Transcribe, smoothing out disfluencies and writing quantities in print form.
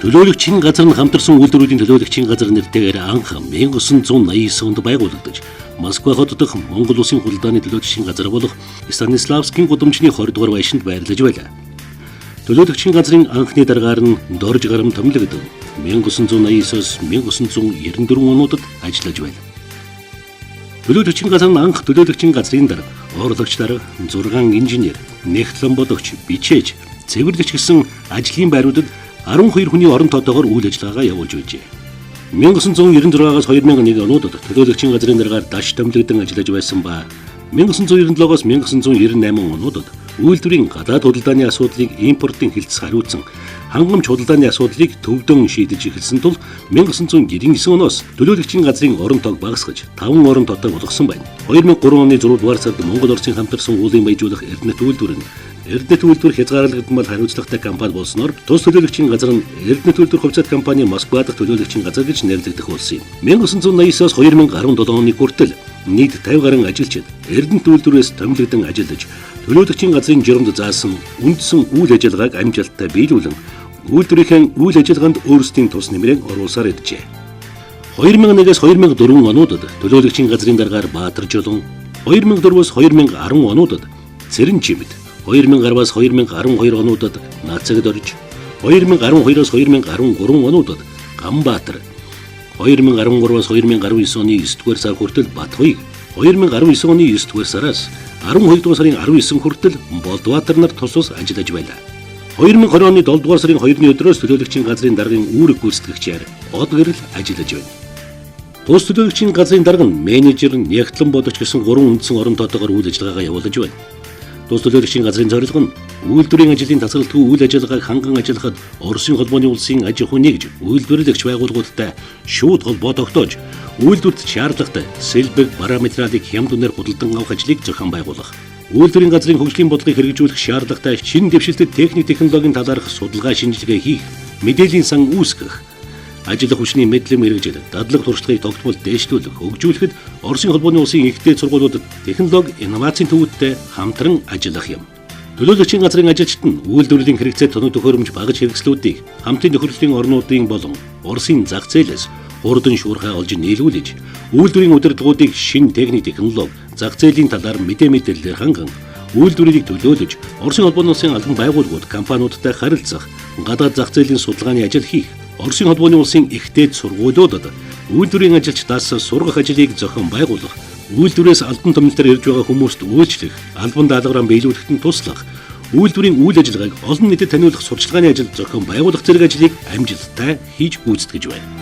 Төлөөлөгчийн газар нь хамтарсан үйлдвэрүүдийн төлөөлөгчийн газар нэртэйгээр анх 1989 онд байгуулагдаж, Москва хот дох Монгол Улсын худалдааны төлөөлөгчийн газар болох Станиславскийн гудамжны 20 дугаар байшинд байрлаж байлаа. Төлөөлөгчийн газрын анхны даргаар нь дорж гарам томилогдсон 1989-оос 1994 онуудад ажиллаж байлаа. Төлөөлөгчийн газар нь анх төлөөлөгчийн газрын дарга, орлогчдаар 6 инженер, нэгтлэн бодогч, бичээж, цэвэрлэгч гэсэн ажлын байруудад 12 хүний орон тоотойгоор үйл ажиллагаагаа явуулж байжээ. 1996-аас 2001 онуудад төлөөлөгчийн газрын даргаар даш томилогдсон ажиллаж байсан ба 1997-оос 1998 онуудад үйлдвэрийн гадаад худалдааны асуудлыг импортын хилцс хариуцсан хангамж худалдааны асуудлыг төвдөн шийдэж эхэлсэн тул 1999 оноос төлөөлөгчийн газрын орон тоог багасгаж 5 орон тоотой болгосон байна. 2003 оны 6 дугаар сард Монгол Орсын хамтарсан уулын баяжуулах Эрдэнэт үйлдвэр нь Эрдэнэт үйлдвэр хязгаарлагдмал хариуцлагатай компани болсноор тус төлөөлөгчийн газар нь Эрдэнэт үйлдвэр хувьцаат компани Москва дахь төлөөлөгчийн газар гэж нэрлэгдэх болсон юм. 1989-оос 2017 оны хүртэл нийт 50 гаруй ажилчид Эрдэнэт үйлдвэрээс томилогдсон ажиллаж, төлөөлөгчийн газрын жиромд заасан үндсэн үйл ажиллагааг амжилттай биелүүлэн үйлдвэрийн үйл ажиллагаанд өөрсдийн тус нэмрээ оруулсаар идэжээ. 2001-ээс 2004 онуудад төлөөлөгчийн газрын даргаар Баатар Жолон, 2004-өөс 2010 онуудад Цэрэн Чимэд, 2010-аас 2012 онуудад Нацагд орж, 2012-оос 2013 онуудад Ганбаатар, 2013-аас 2019 оны 9-р сар хүртэл Батхуйг, 2019 оны 9-р сараас 12-р сарын 19 хүртэл Болдбаатар нар тусус ажиллаж байлаа. 2020 оны 7-р сарын 2-ны өдрөөс төлөөлөгчийн газрын даргын үүрэг гүйцэтгэгчээр од гэрэл ажиллаж байна. Тус төлөөлөгчийн газрын дарга нь менежер, нэгтлэн бодогч гэсэн 3 үндсэн орон тоотойгоор үйл ажиллагаагаа явуулж байна. Тус төлөөлөгчийн газрын зорилго нь үйлдвэрийн ажлын тасралтгүй үйл ажиллагааг ханган ажиллахад Оросын холбооны улсын аж ахуй нэгж үйлдвэрлэгч байгууллагуудтай шууд холбоо тогтоож, үйлдвэрт шаардлагатай сэлбэг параметрыг хямд үнээр худалдан авах ажлыг зохион байгуулах. Үйлдвэрийн газрын хөгжлийн бодлогыг хэрэгжүүлэх шаардлагатай шинэ дэвшилтэт технологийн талаарх судалгаа шинжилгээ хийх, мэдээллийн сан үүсгэх, ажил хүчний мэдлэг мэргэжил, дадлаг туршлагыг тогтмол дээшлүүлэх, хөгжүүлэхэд Оросын холбооны улсын ихтэй сургуулиудад технологи, инновацийн төвөдтэй хамтран ажиллах юм. Төлөөлөгчийн газрын ажилчид нь үйлдвэрлэлийн хэрэгцээ тоног төхөөрөмж багаж хэрэгслүүдийг хамтын нөхөрлөлийн орнуудын болон Оросын зах зээлээс хурдан шуурхай олж нийлүүлж, үйлдвэрийн удирдлагуудыг шинэ технологи, зах зээлийн талаар мэдээлэлээр ханган, үйлдвэрийг төлөөлөж, Оросын холбооны улсын албан байгууллагууд, компаниудтай харилцах, гадаад зах зээлийн судалгааны ажил хийх, Оросын холбооны улсын ихтэй сургуулиудад үйлдвэрийн ажилчдаас сургах ажлыг зохион байгуулах, үйлдвэрээс албан томилтоор ирж байгаа хүмүүст үйлчлэх, албан даалгавраа биелүүлэхэд нь туслах, үйлдвэрийн үйл ажиллагааг олон нийтэд таниулах сурчлагын ажил зохион байгуулах зэрэг ажлыг амжилттай хийж гүйцэтгэж байна.